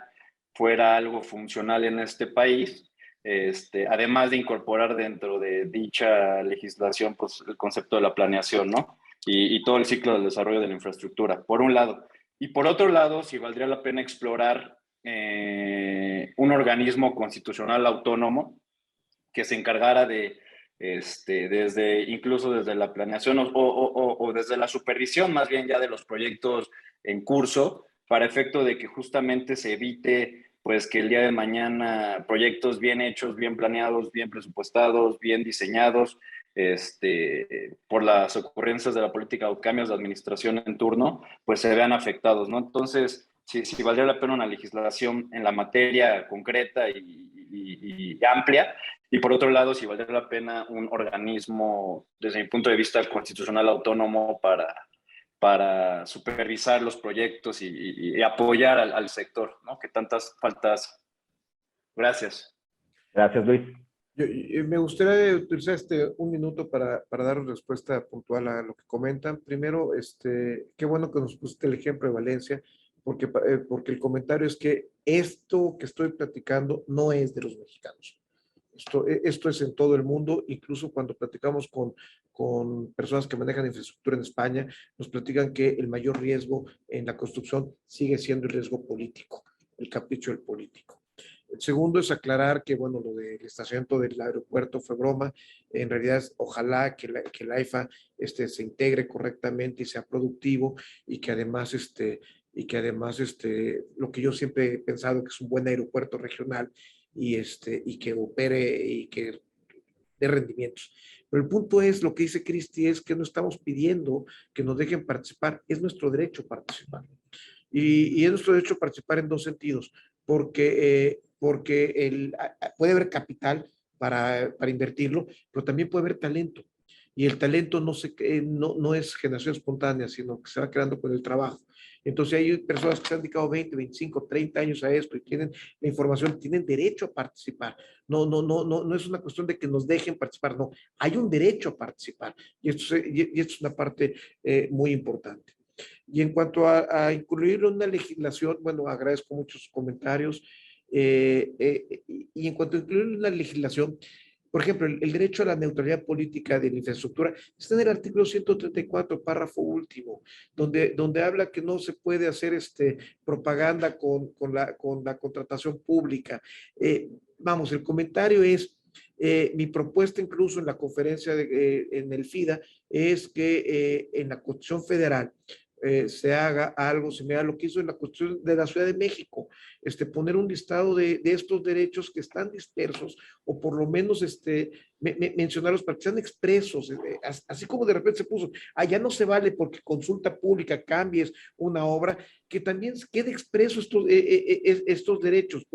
fuera algo funcional en este país, además de incorporar dentro de dicha legislación pues, el concepto de la planeación, ¿no? Y todo el ciclo del desarrollo de la infraestructura, por un lado. Y por otro lado, si valdría la pena explorar un organismo constitucional autónomo que se encargara de, incluso desde la planeación o desde la supervisión más bien ya de los proyectos en curso, para efecto de que justamente se evite pues que el día de mañana proyectos bien hechos, bien planeados, bien presupuestados, bien diseñados, por las ocurrencias de la política o cambios de administración en turno, pues se vean afectados, ¿no? Entonces, si valdría la pena una legislación en la materia concreta y amplia, y por otro lado, si valdría la pena un organismo, desde mi punto de vista constitucional autónomo, para supervisar los proyectos y apoyar al sector, ¿no? Que tantas faltas. Gracias. Gracias, Luis. Me gustaría utilizar un minuto para dar respuesta puntual a lo que comentan. Primero, qué bueno que nos pusiste el ejemplo de Valencia, porque el comentario es que esto que estoy platicando no es de los mexicanos. Esto es en todo el mundo, incluso cuando platicamos con personas que manejan infraestructura en España, nos platican que el mayor riesgo en la construcción sigue siendo el riesgo político, el capricho del político. El segundo es aclarar que, bueno, lo del estacionamiento del aeropuerto fue broma. En realidad, ojalá que el AIFA se integre correctamente y sea productivo y que además, lo que yo siempre he pensado que es un buen aeropuerto regional y que opere y que de rendimientos. Pero el punto es, lo que dice Cristi, es que no estamos pidiendo que nos dejen participar, es nuestro derecho participar. Y es nuestro derecho participar en dos sentidos, porque puede haber capital para invertirlo, pero también puede haber talento. Y el talento no es generación espontánea, sino que se va creando con el trabajo. Entonces hay personas que se han dedicado 20, 25, 30 años a esto y tienen la información, tienen derecho a participar. No es una cuestión de que nos dejen participar, no, hay un derecho a participar. Y esto es una parte muy importante. Y en cuanto a incluirlo en una legislación, bueno, agradezco muchos comentarios. Y en cuanto a incluirlo en una legislación, por ejemplo, el derecho a la neutralidad política de la infraestructura está en el artículo 134, párrafo último, donde habla que no se puede hacer propaganda con la contratación pública. Vamos, el comentario es, mi propuesta incluso en la conferencia en el FIDA es que en la Constitución Federal se haga algo similar a lo que hizo en la Constitución de la Ciudad de México, poner un listado de estos derechos que están dispersos, o por lo menos mencionarlos para que sean expresos, así como de repente se puso, ya no se vale porque consulta pública cambies una obra, que también quede expreso estos derechos,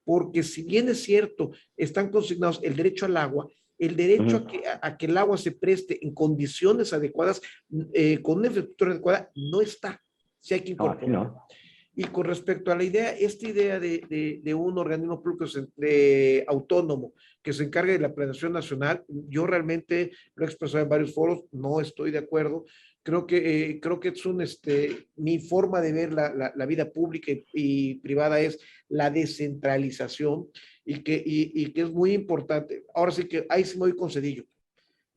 porque si bien es cierto, están consignados el derecho al agua, el derecho a que el agua se preste en condiciones adecuadas, con una infraestructura adecuada, no está. Sí hay que incorporarlo. No. Y con respecto a esta idea de un organismo público autónomo que se encargue de la planeación nacional, yo realmente lo he expresado en varios foros, no estoy de acuerdo. Creo que es mi forma de ver la vida pública y privada es la descentralización, y que es muy importante. Ahora sí que ahí sí me voy con Cedillo.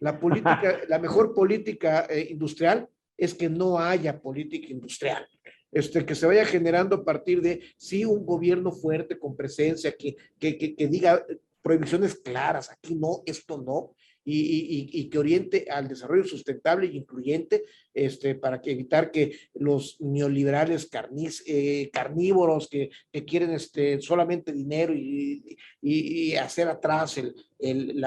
La mejor política industrial es que no haya política industrial. Que se vaya generando a partir de, sí, un gobierno fuerte con presencia, que diga prohibiciones claras, aquí no, esto no, y que oriente al desarrollo sustentable e incluyente, para evitar que los neoliberales carnívoros que quieren solamente dinero y hacer atrás el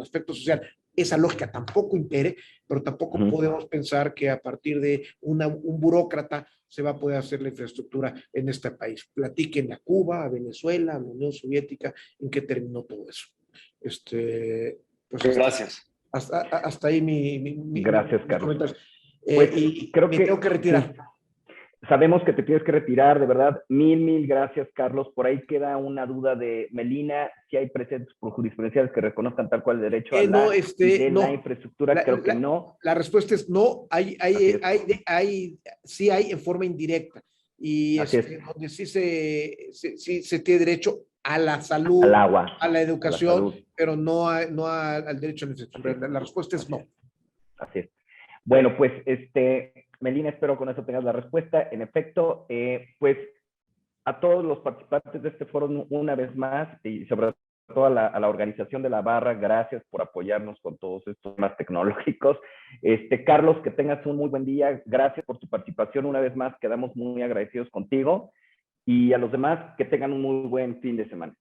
aspecto social, esa lógica tampoco impere, pero tampoco podemos pensar que a partir de un burócrata se va a poder hacer la infraestructura en este país. Platiquen a Cuba, a Venezuela, a la Unión Soviética, en qué terminó todo eso. Pues gracias. Hasta ahí Gracias, mis Carlos. comentarios. Pues, Y creo me que tengo que retirar. Sí. Sabemos que te tienes que retirar, de verdad. Mil gracias, Carlos. Por ahí queda una duda de Melina, si hay precedentes jurisprudenciales que reconozcan tal cual el derecho a la, la infraestructura. Creo que no. La respuesta es no. Sí hay en forma indirecta. Y donde sí se tiene derecho a la salud, al agua, a la educación, pero no al derecho a la infraestructura. La respuesta es no. Así es. Bueno, pues, Melina, espero con eso tengas la respuesta. En efecto, pues a todos los participantes de este foro una vez más y sobre todo a la organización de la barra, gracias por apoyarnos con todos estos temas tecnológicos. Carlos, que tengas un muy buen día. Gracias por tu participación una vez más. Quedamos muy agradecidos contigo. Y a los demás, que tengan un muy buen fin de semana.